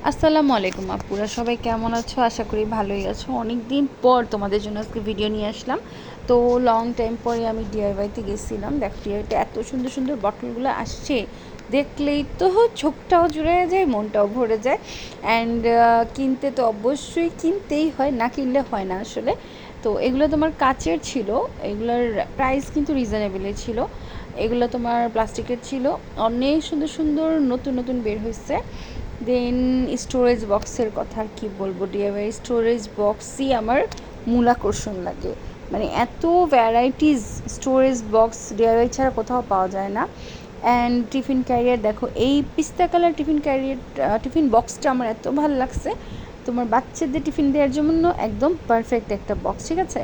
আসসালামু আলাইকুম আপুরা, সবাই কেমন আছো? আশা করি ভালোই আছো। অনেক দিন পর তোমাদের জন্য আজকে ভিডিও নিয়ে আসলাম। তো লং টাইম পরে আমি ডিআইওয়াইতে গেছিলাম। দেখো ডিআইওয়াইতে এত সুন্দর সুন্দর বটলগুলো আসছে, দেখলেই তো চোখটাও জুড়ে যায়, মনটাও ভরে যায়। অ্যান্ড কিনতে তো অবশ্যই কিনতেই হয়, না কিনলে হয় না আসলে। তো এগুলো তোমার কাচের ছিল, এগুলোর প্রাইস কিন্তু রিজনেবলই ছিল। এগুলো তোমার প্লাস্টিকের ছিল। অনেক সুন্দর সুন্দর নতুন নতুন বের হয়েছে। দেন স্টোরেজ বক্সের কথা আর কি বলবো, ডিআইওয়াই স্টোরেজ বক্সই আমার মূল আকর্ষণ লাগে। মানে এত ভ্যারাইটিস স্টোরেজ বক্স ডিআইওয়াই ছাড়া কোথাও পাওয়া যায় না। অ্যান্ড টিফিন ক্যারিয়ার দেখো, এই পিস্তা কালার টিফিন ক্যারিয়ার টিফিন বক্সটা আমার এত ভালো লাগছে। তোমার বাচ্চাদের টিফিন দেওয়ার জন্য একদম পারফেক্ট একটা বক্স, ঠিক আছে।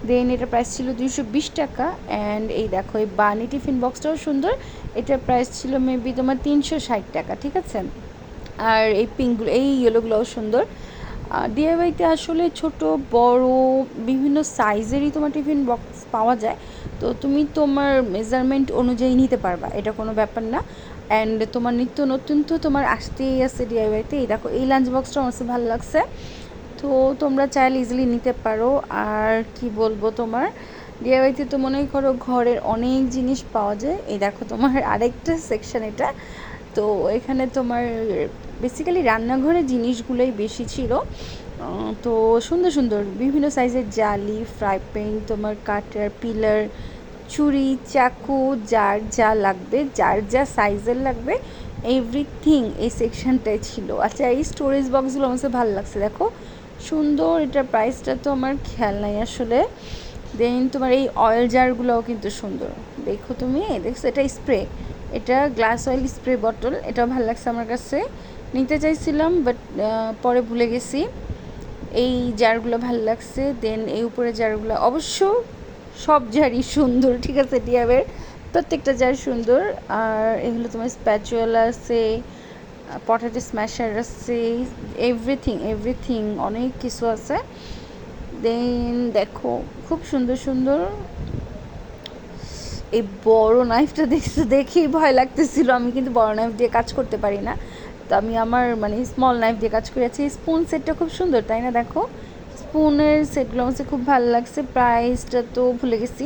দেন এটার প্রাইস ছিল 220 টাকা। অ্যান্ড এই দেখো এই বানি টিফিন বক্সটাও সুন্দর। এটার প্রাইস ছিল মেবি তোমার 360 টাকা, ঠিক আছে। আর এই পিঙ্কগুলো, এই ইয়েলোগুলোও সুন্দর। ডিআইওয়াইতে আসলে ছোট বড় বিভিন্ন সাইজেরই তোমার টিফিন বক্স পাওয়া যায়। তো তুমি তোমার মেজারমেন্ট অনুযায়ী নিতে পারবা, এটা কোনো ব্যাপার না। অ্যান্ড তোমার নিত্য নতুন তো তোমার আসতেই আছে ডিআইওয়াইতে। এই দেখো এই লাঞ্চ বক্সটা আমার কাছে ভালো লাগছে। তো তোমরা চাইলে ইজিলি নিতে পারো। আর কি বলবো, তোমার ডিআইওয়াইতে তো মনে করো ঘরের অনেক জিনিস পাওয়া যায়। এই দেখো তোমার আরেকটা সেকশন এটা। তো এখানে তোমার বেসিক্যালি রান্নাঘরের জিনিসগুলোই বেশি ছিল। তো সুন্দর সুন্দর বিভিন্ন সাইজের জালি, ফ্রাই প্যান, তোমার কাটার, পিলার, ছুরি, চাকু, যার যা লাগবে, যার যা সাইজের লাগবে, এভরিথিং এই সেকশনটাই ছিল। আচ্ছা, এই স্টোরেজ বক্সগুলো আমার ভালো লাগছে, দেখো সুন্দর। এটার প্রাইসটা তো আমার খেয়াল নাই আসলে। দেন তোমার এই অয়েল জারগুলোও কিন্তু সুন্দর। দেখো তুমি, দেখছো এটা স্প্রে, এটা গ্লাস অয়েল স্প্রে বটল, এটাও ভালো লাগছে আমার কাছে। নিতে চাইছিলাম বাট পরে ভুলে গেছি। এই জারগুলো ভালো লাগছে। দেন এই উপরে জারগুলো অবশ্য সব জারই সুন্দর, ঠিক আছে। ডিআইওয়াইয়ের প্রত্যেকটা জার সুন্দর। আর এগুলো তোমার স্প্যাচুয়ালা আছে, পটেটো স্ম্যাশার আছে, এভরিথিং এভরিথিং অনেক কিছু আছে। দেন দেখো খুব সুন্দর সুন্দর এই বড় নাইফটা দেখতে দেখেই ভয় লাগতেছিল। আমি কিন্তু বড় নাইফ দিয়ে কাজ করতে পারি না, তো আমি আমার মানে স্মল নাইফ দিয়ে কাজ করেছি। স্পুন সেটটা খুব সুন্দর, তাই না? দেখো স্পুনের সেটগুলো আমার খুব ভালো লাগছে। প্রাইসটা তো ভুলে গেছি,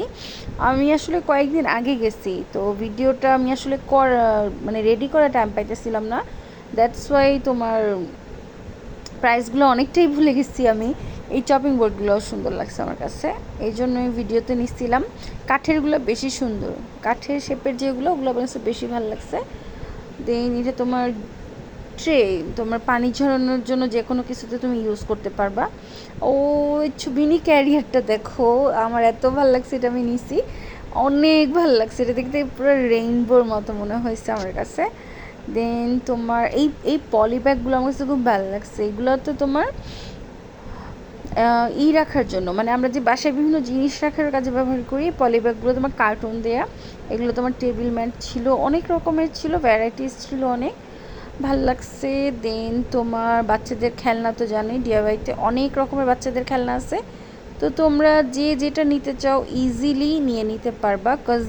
আমি আসলে কয়েকদিন আগে গেছি, তো ভিডিওটা আমি আসলে মানে রেডি করা টাইম পাইতেছিলাম না। দ্যাটস ওয়াই তোমার প্রাইসগুলো অনেকটাই ভুলে গেছি আমি। এই চপিং বোর্ডগুলোও সুন্দর লাগছে আমার কাছে, এই জন্য এই ভিডিওতে নিচ্ছিলাম। কাঠেরগুলো বেশি সুন্দর, কাঠের শেপের যেগুলো, ওগুলো আমার কাছে বেশি ভালো লাগছে। দেন এটা তোমার ট্রে, তোমার পানি ঝরানোর জন্য যে কোনো কিছুতে তুমি ইউজ করতে পারবা। ও মিনি ক্যারিয়ারটা দেখো, আমার এত ভালো লাগছে, এটা আমি নিছি, অনেক ভালো লাগছে। এটা দেখতে পুরো রেইনবোর মতো মনে হয়েছে আমার কাছে। দেন তোমার এই এই পলি ব্যাগগুলো আমার কাছে খুব ভালো লাগছে। এগুলো তো তোমার রাখার জন্য, মানে আমরা যে বাসায় বিভিন্ন জিনিস রাখার কাজে ব্যবহার করি। পলি ব্যাগগুলো তোমার কার্টুন দেয়া, এগুলো তোমার টেবিল ম্যাট ছিল, অনেক রকমের ছিল, ভ্যারাইটিস ছিল অনেক, ভাল লাগছে। দেন তোমার বাচ্চাদের খেলনা তো জানোই, ডিআইওয়াইতে অনেক রকমের বাচ্চাদের খেলনা আছে। তো তোমরা যে যেটা নিতে চাও ইজিলি নিয়ে নিতে পারবা, কজ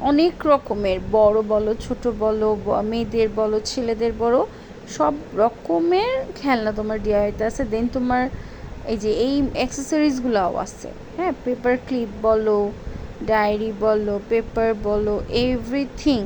অনেক রকমের, বড় বলো ছোট বলো, মেয়েদের বলো ছেলেদের বড়, সব রকমের খেলনা তোমার ডিআইওয়াইতে আছে। দেন তোমার এই যে এই অ্যাক্সেসরিজগুলোও আছে, হ্যাঁ, পেপার ক্লিপ বলো, ডায়েরি বলো, পেপার বলো, এভরিথিং